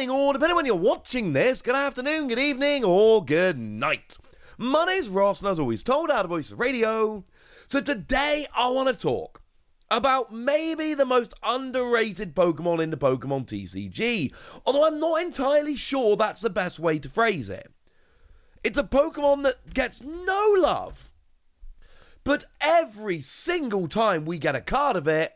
morning, or depending on when you're watching this, good afternoon, good evening, or good night. My name's Ross, and as always, told out of Voice of Radio. So today I want to talk about maybe the most underrated Pokemon in the Pokemon TCG, although I'm not entirely sure that's the best way to phrase it. It's a Pokemon that gets no love, but every single time we get a card of it,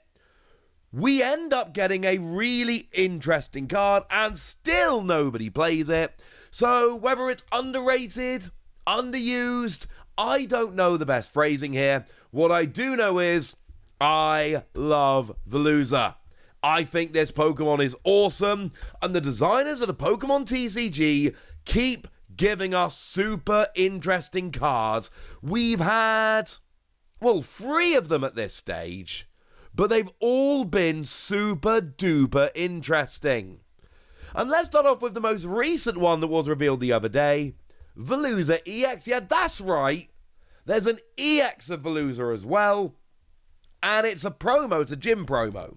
we end up getting a really interesting card, and still nobody plays it. So whether it's underrated, underused, I don't know the best phrasing here. What I do know is I love Veluza. I think this Pokemon is awesome, and the designers of the Pokemon TCG keep giving us super interesting cards. We've had, 3 of them at this stage, but they've all been super duper interesting. And let's start off with the most recent one that was revealed the other day, Veluza EX. Yeah, that's right. There's an EX of Veluza as well, and it's a promo, it's a gym promo.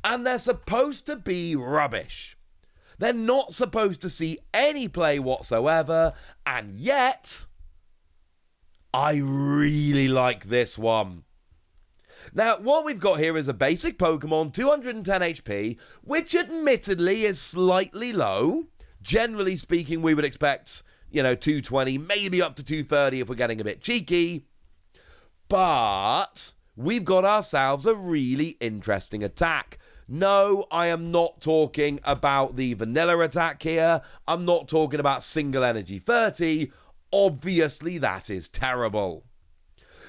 And they're supposed to be rubbish. They're not supposed to see any play whatsoever, and yet I really like this one. Now, what we've got here is a basic Pokemon, 210 HP, which admittedly is slightly low. Generally speaking, we would expect, 220, maybe up to 230 if we're getting a bit cheeky. But we've got ourselves a really interesting attack. No, I am not talking about the vanilla attack here. I'm not talking about single energy 30. Obviously, that is terrible.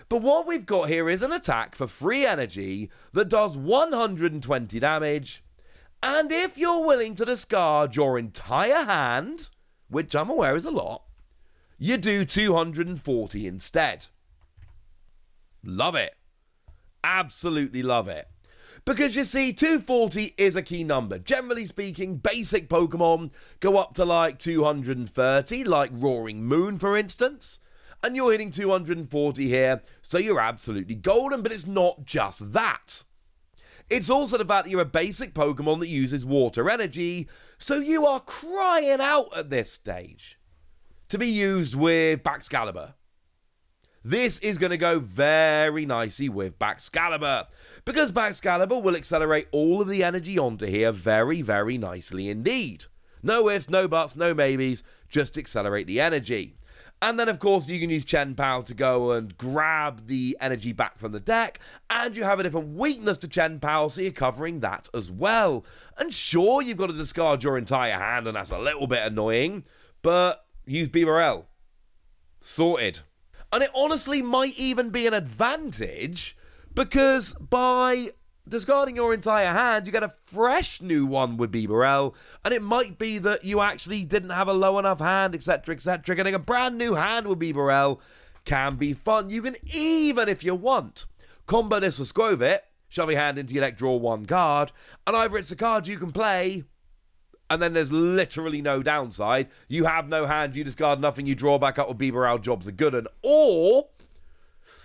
But what we've got here is an attack for free energy that does 120 damage. And if you're willing to discard your entire hand, which I'm aware is a lot, you do 240 instead. Love it. Absolutely love it. Because you see, 240 is a key number. Generally speaking, basic Pokemon go up to like 230, like Roaring Moon, for instance. And you're hitting 240 here, so you're absolutely golden, but it's not just that. It's also the fact that you're a basic Pokemon that uses water energy, so you are crying out at this stage to be used with Baxcalibur. This is going to go very nicely with Baxcalibur, because Baxcalibur will accelerate all of the energy onto here very, very nicely indeed. No ifs, no buts, no maybes, just accelerate the energy. And then, of course, you can use Chien-Pao to go and grab the energy back from the deck, and you have a different weakness to Chien-Pao, so you're covering that as well. And sure, you've got to discard your entire hand, and that's a little bit annoying, but use Bibarel. Sorted. And it honestly might even be an advantage, because by discarding your entire hand, you get a fresh new one with Bibarel, and it might be that you actually didn't have a low enough hand, etc., etc. Getting a brand new hand with Bibarel can be fun. You can even, if you want, combo this with Skwovet, shove your hand into your deck, draw one card, and either it's a card you can play, and then there's literally no downside. You have no hand, you discard nothing, you draw back up with Bibarel, jobs are good, or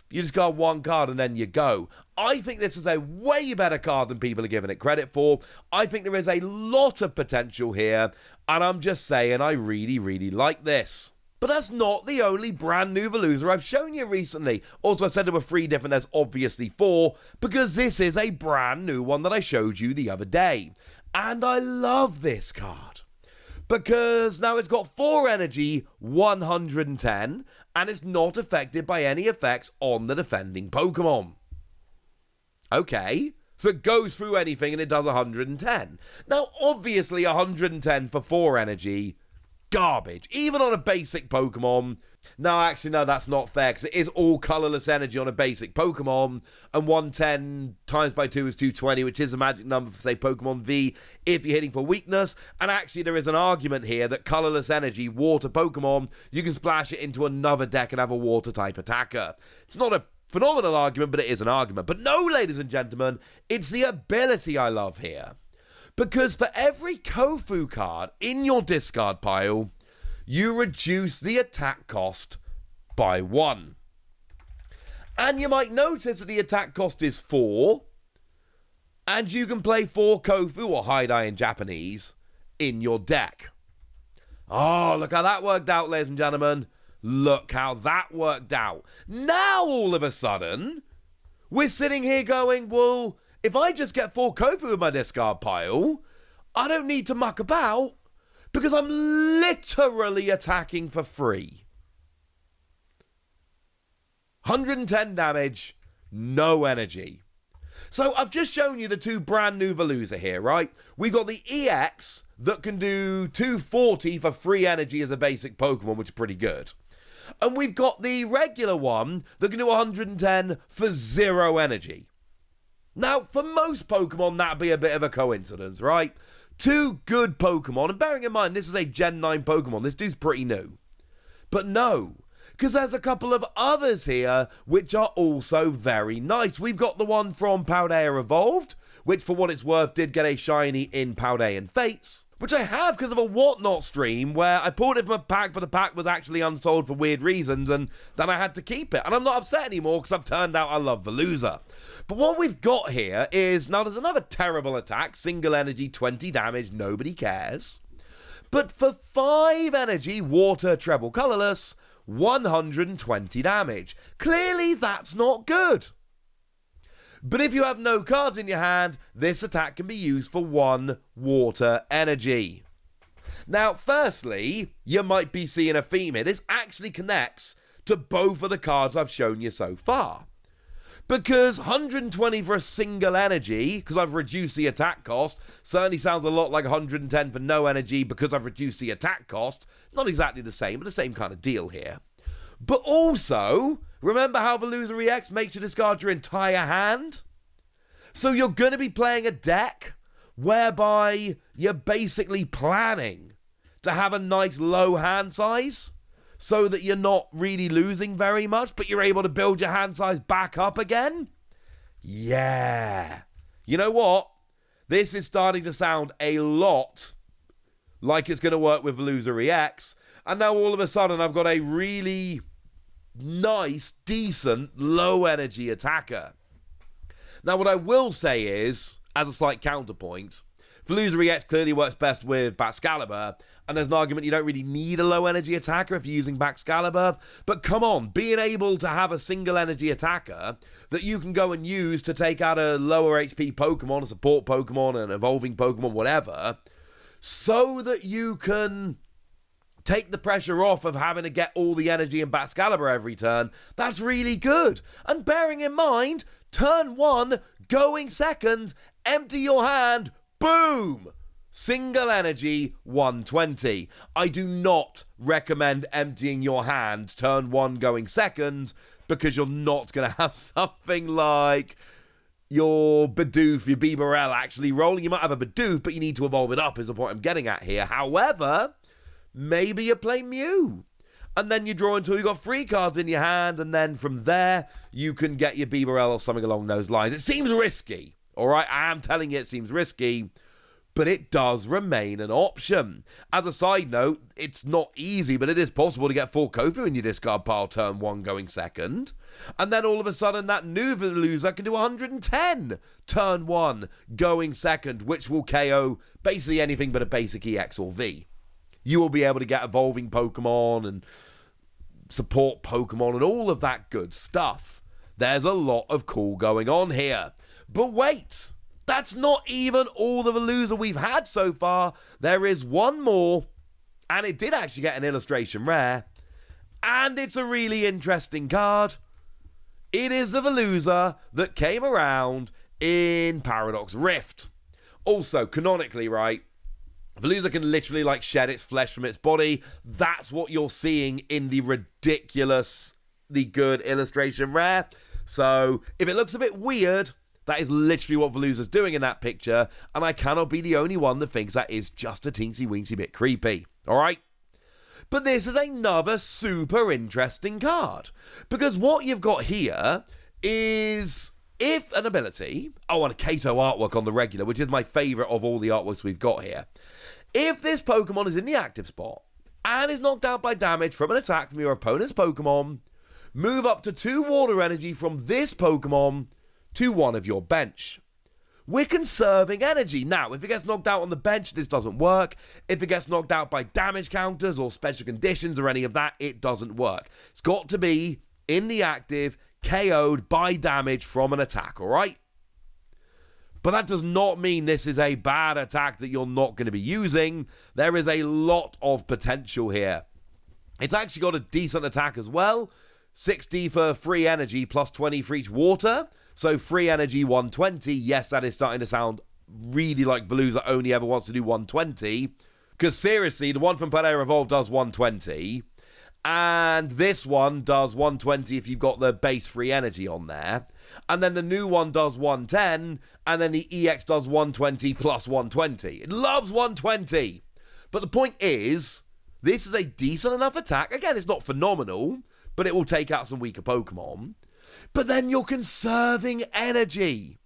you discard one card and then you go. I think this is a way better card than people are giving it credit for. I think there is a lot of potential here, and I'm just saying I really, really like this. But that's not the only brand new Veluza I've shown you recently. Also, I said there were 3 different, there's obviously 4, because this is a brand new one that I showed you the other day. And I love this card, because now it's got 4 energy, 110, and it's not affected by any effects on the defending Pokemon. Okay, so it goes through anything and it does 110. Now, obviously, 110 for 4 energy, garbage. Even on a basic Pokemon. No, actually, no, that's not fair, because it is all colourless energy on a basic Pokemon, and 110 times by 2 is 220, which is a magic number for, say, Pokemon V, if you're hitting for weakness. And actually, there is an argument here that colourless energy, water Pokemon, you can splash it into another deck and have a water-type attacker. It's not a phenomenal argument, but it is an argument. But no, ladies and gentlemen, it's the ability I love here. Because for every Kofu card in your discard pile, you reduce the attack cost by 1. And you might notice that the attack cost is 4, and you can play 4 Kofu, or Haidai in Japanese, in your deck. Oh, look how that worked out, ladies and gentlemen. Look how that worked out. Now, all of a sudden, we're sitting here going, well, if I just get 4 Kofu in my discard pile, I don't need to muck about because I'm literally attacking for free. 110 damage, no energy. So I've just shown you the 2 brand new Veluza here, right? We got the EX that can do 240 for free energy as a basic Pokemon, which is pretty good. And we've got the regular one that can do 110 for 0 energy. Now, for most Pokemon, that'd be a bit of a coincidence, right? 2 good Pokemon, and bearing in mind, this is a Gen 9 Pokemon, this dude's pretty new. But no, because there's a couple of others here which are also very nice. We've got the one from Paldea Evolved, which for what it's worth did get a shiny in Paldean Fates, which I have because of a Whatnot stream where I pulled it from a pack, but the pack was actually unsold for weird reasons, and then I had to keep it. And I'm not upset anymore because I've turned out I love Veluza. But what we've got here is, now there's another terrible attack, single energy, 20 damage, nobody cares. But for 5 energy, water, treble colorless, 120 damage. Clearly that's not good. But if you have no cards in your hand, this attack can be used for 1 water energy. Now, firstly, you might be seeing a theme here. This actually connects to both of the cards I've shown you so far. Because 120 for a single energy, because I've reduced the attack cost, certainly sounds a lot like 110 for no energy because I've reduced the attack cost. Not exactly the same, but the same kind of deal here. But also, remember how Veluza EX makes you discard your entire hand? So you're going to be playing a deck whereby you're basically planning to have a nice low hand size so that you're not really losing very much, but you're able to build your hand size back up again? Yeah. You know what? This is starting to sound a lot like it's going to work with Veluza EX. And now all of a sudden I've got a really nice, decent, low energy attacker. Now what I will say is, as a slight counterpoint, Veluza EX clearly works best with Baxcalibur, and there's an argument you don't really need a low energy attacker if you're using Baxcalibur. But come on, being able to have a single energy attacker that you can go and use to take out a lower HP Pokemon, a support Pokemon, an evolving Pokemon, whatever, so that you can take the pressure off of having to get all the energy in Baxcalibur every turn, that's really good. And bearing in mind, turn 1, going second, empty your hand, boom! Single energy, 120. I do not recommend emptying your hand, turn 1, going second, because you're not going to have something like your Bidoof, your Bibarel actually rolling. You might have a Bidoof, but you need to evolve it up, is the point I'm getting at here. However, maybe you play Mew, and then you draw until you've got 3 cards in your hand, and then from there, you can get your Bibarel or something along those lines. It seems risky, all right? I am telling you it seems risky, but it does remain an option. As a side note, it's not easy, but it is possible to get 4 Kofu in your discard pile turn 1 going second, and then all of a sudden that new Veluza can do 110 turn 1 going second, which will KO basically anything but a basic EX or V. You will be able to get evolving Pokemon and support Pokemon and all of that good stuff. There's a lot of cool going on here. But wait, that's not even all the Veluza we've had so far. There is one more, and it did actually get an illustration rare, and it's a really interesting card. It is the Veluza that came around in Paradox Rift. Also, canonically, right, Veluza can literally, like, shed its flesh from its body. That's what you're seeing in the ridiculously good illustration rare. So, if it looks a bit weird, that is literally what Veluza's doing in that picture, and I cannot be the only one that thinks that is just a teensy-weensy bit creepy. Alright? But this is another super interesting card, because what you've got here is, if an ability, and a Kato artwork on the regular, which is my favourite of all the artworks we've got here. If this Pokemon is in the active spot and is knocked out by damage from an attack from your opponent's Pokemon, move up to 2 water energy from this Pokemon to one of your bench. we're conserving energy. Now, if it gets knocked out on the bench, this doesn't work. If it gets knocked out by damage counters or special conditions or any of that, it doesn't work. It's got to be in the active, KO'd by damage from an attack, all right? But that does not mean this is a bad attack that you're not going to be using. There is a lot of potential here. It's actually got a decent attack as well. 60 for free energy plus 20 for each water. So free energy 120. Yes, that is starting to sound really like Veluza only ever wants to do 120. Because seriously, the one from Paldea Evolved does 120. And this one does 120 if you've got the base free energy on there. And then the new one does 110. And then the EX does 120 plus 120. It loves 120. But the point is, this is a decent enough attack. Again, it's not phenomenal, but it will take out some weaker Pokemon. But then you're conserving energy.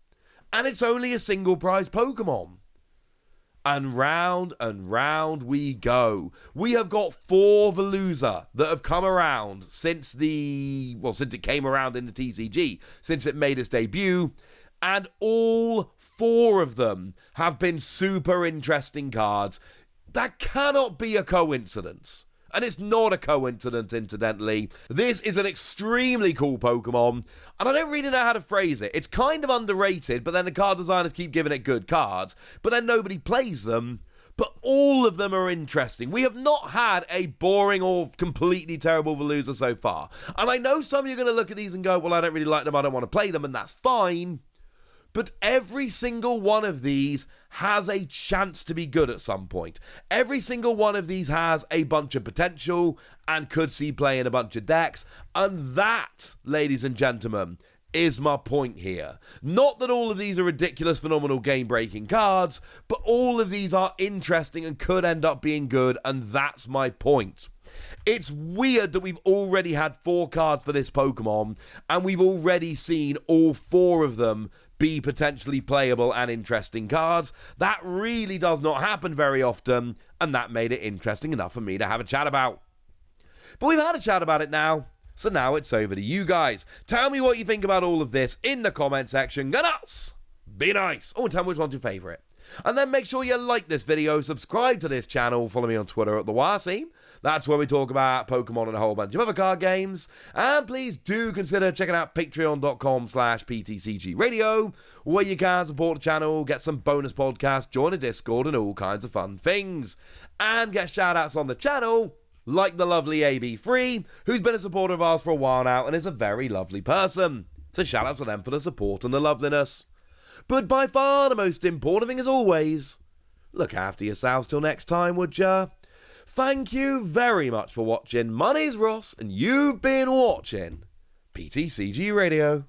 And it's only a single prize Pokemon. And round we go. We have got 4 Veluza that have come around since it came around in the TCG, since it made its debut. And all 4 of them have been super interesting cards. That cannot be a coincidence. And it's not a coincidence, incidentally. This is an extremely cool Pokemon, and I don't really know how to phrase it. It's kind of underrated, but then the card designers keep giving it good cards, but then nobody plays them. But all of them are interesting. We have not had a boring or completely terrible Veluza so far. And I know some of you are going to look at these and go, well, I don't really like them, I don't want to play them, and that's fine. But every single one of these has a chance to be good at some point. Every single one of these has a bunch of potential and could see play in a bunch of decks. And that, ladies and gentlemen, is my point here. Not that all of these are ridiculous, phenomenal, game-breaking cards, but all of these are interesting and could end up being good, and that's my point. It's weird that we've already had 4 cards for this Pokemon, and we've already seen all 4 of them be potentially playable and interesting cards. That really does not happen very often, and that made it interesting enough for me to have a chat about. But we've had a chat about it now, so now it's over to you guys. Tell me what you think about all of this in the comment section. Get us! Be nice! Oh, and tell me which one's your favourite. And then make sure you like this video, subscribe to this channel, follow me on Twitter at TheWarScene. That's where we talk about Pokemon and a whole bunch of other card games. And please do consider checking out patreon.com/PTCGradio, where you can support the channel, get some bonus podcasts, join a Discord, and all kinds of fun things. And get shout-outs on the channel, like the lovely AB3, who's been a supporter of ours for a while now and is a very lovely person. So shout-outs to them for the support and the loveliness. But by far the most important thing, as always, look after yourselves till next time, would ya? Thank you very much for watching. My name's Ross, and you've been watching PTCG Radio.